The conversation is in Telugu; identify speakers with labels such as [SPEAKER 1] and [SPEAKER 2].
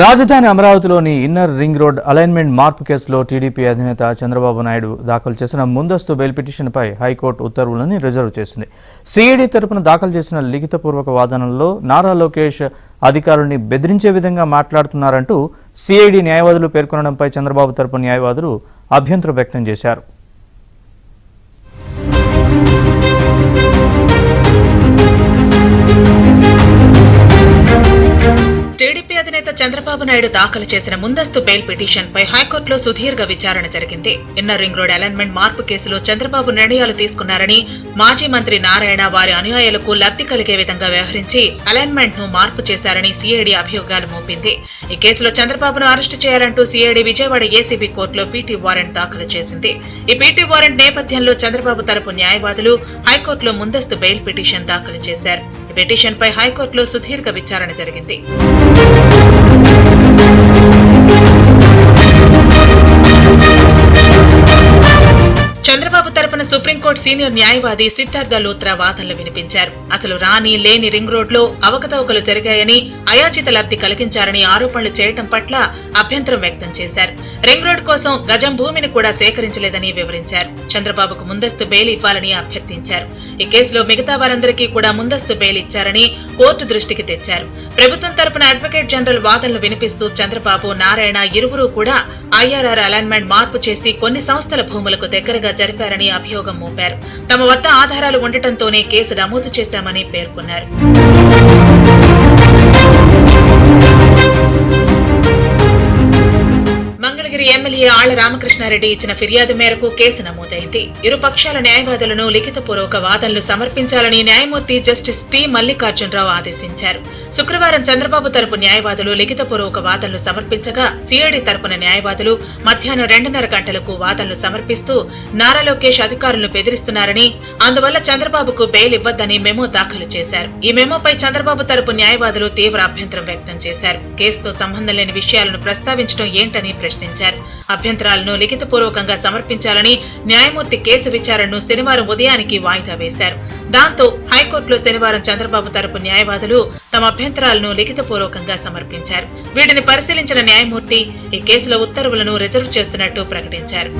[SPEAKER 1] రాజధాని అమరావతిలోని ఇన్నర్ రింగ్ రోడ్ అలైన్మెంట్ మార్పు కేసులో టీడీపీ అధినేత చంద్రబాబు నాయుడు దాఖలు చేసిన ముందస్తు బెయిల్ పిటిషన్పై హైకోర్టు ఉత్తర్వులను రిజర్వ్ చేసింది. సిఐడి తరపున దాఖలు చేసిన లిఖితపూర్వక వాదనల్లో నారా లోకేష్ అధికారుల్ని బెదిరించే విధంగా మాట్లాడుతున్నారంటూ సిఐడి న్యాయవాదులు పేర్కొనడంపై చంద్రబాబు తరపు న్యాయవాదులు అభ్యంతరం వ్యక్తం చేశారు.
[SPEAKER 2] టీడీపీ అధినేత చంద్రబాబు నాయుడు దాఖలు చేసిన ముందస్తు బెయిల్ పిటిషన్ పై హైకోర్టులో సుదీర్ఘ విచారణ జరిగింది. ఇన్నర్ రింగ్ రోడ్ అలైన్మెంట్ మార్పు కేసులో చంద్రబాబు నిర్ణయాలు తీసుకున్నారని, మాజీ మంత్రి నారాయణ వారి అనుయాయులకు లబ్ధి కలిగే విధంగా వ్యవహరించి అలైన్మెంట్ ను మార్పు చేశారని సిఐడి అభియోగాలు మోపింది. ఈ కేసులో చంద్రబాబును అరెస్టు చేయాలంటూ సిఐడి విజయవాడ ఏసీబీ కోర్టులో పీటీ వారెంట్ దాఖలు చేసింది. ఈ పీటీ వారెంట్ నేపథ్యంలో చంద్రబాబు తరపు న్యాయవాదులు హైకోర్టులో ముందస్తు బెయిల్ పిటిషన్ దాఖలు చేశారు. ఈ పిటిషన్ పై హైకోర్టులో సుదీర్ఘ విచారణ జరిగింది. చంద్రబాబు తరపున సుప్రీంకోర్టు సీనియర్ న్యాయవాది సిద్ధార్థ లూత్రా వాదనలు వినిపించారు. అసలు రాని లేని రింగ్ రోడ్ లో అవకతవకలు జరిగాయని, అయాచిత లబ్ధి కలిగించారని ఆరోపణలు చేయటం పట్ల అభ్యంతరం వ్యక్తం చేశారు. రింగ్ రోడ్ కోసం గజం భూమిని కూడా సేకరించలేదని వివరించారు. చంద్రబాబుకు ముందస్తు బెయిల్ ఇవ్వాలని అభ్యర్థించారు. ఈ కేసులో మిగతా వారందరికీ కూడా ముందస్తు బెయిల్ ఇచ్చారని కోర్టు దృష్టికి తెచ్చారు. ప్రభుత్వం తరపున అడ్వకేట్ జనరల్ వాదనలు వినిపిస్తూ చంద్రబాబు, నారాయణ ఇరువురు కూడా ఐఆర్ఆర్ అలైన్మెంట్ మార్పు చేసి కొన్ని సంస్థల భూములకు దగ్గరగా జరిపారని అభియోగం మోపారు. తమ వద్ద ఆధారాలు ఉండటంతోనే కేసు నమోదు చేశామని పేర్కొన్నారు. మంగళగిరి ఎమ్మెల్యే ఆళ్ల రామకృష్ణారెడ్డి ఇచ్చిన ఫిర్యాదు మేరకు కేసు నమోదైంది. ఇరు పక్షాల న్యాయవాదులను లిఖితపూర్వక వాదనలు సమర్పించాలని న్యాయమూర్తి జస్టిస్ టి మల్లికార్జునరావు ఆదేశించారు. శుక్రవారం చంద్రబాబు తరపు న్యాయవాదులు లిఖితపూర్వక వాదనలు సమర్పించగా, సిఐడి తరపున న్యాయవాదులు మధ్యాహ్నం 2:30 గంటలకు వాదనలు సమర్పిస్తూ నారా లోకేష్ అధికారులను బెదిరిస్తున్నారని, అందువల్ల చంద్రబాబుకు బెయిల్ ఇవ్వద్దని మెమో దాఖలు చేశారు. ఈ మెమోపై చంద్రబాబు తరపు న్యాయవాదులు తీవ్ర అభ్యంతరం వ్యక్తం చేశారు. కేసుతో సంబంధం లేని విషయాలను ప్రస్తావించడం ఏంటని ప్రశ్నించారు. అభ్యంతరాలను లిఖితపూర్వకంగా సమర్పించాలని న్యాయమూర్తి కేసు విచారణను శనివారం ఉదయానికి వాయిదా వేశారు. దాంతో హైకోర్టులో శనివారం చంద్రబాబు తరపు న్యాయవాదులు తమ అభ్యంతరాలను లిఖితపూర్వకంగా సమర్పించారు. వీటిని పరిశీలించిన న్యాయమూర్తి ఈ కేసులో ఉత్తర్వులను రిజర్వ్ చేస్తున్నట్టు ప్రకటించారు.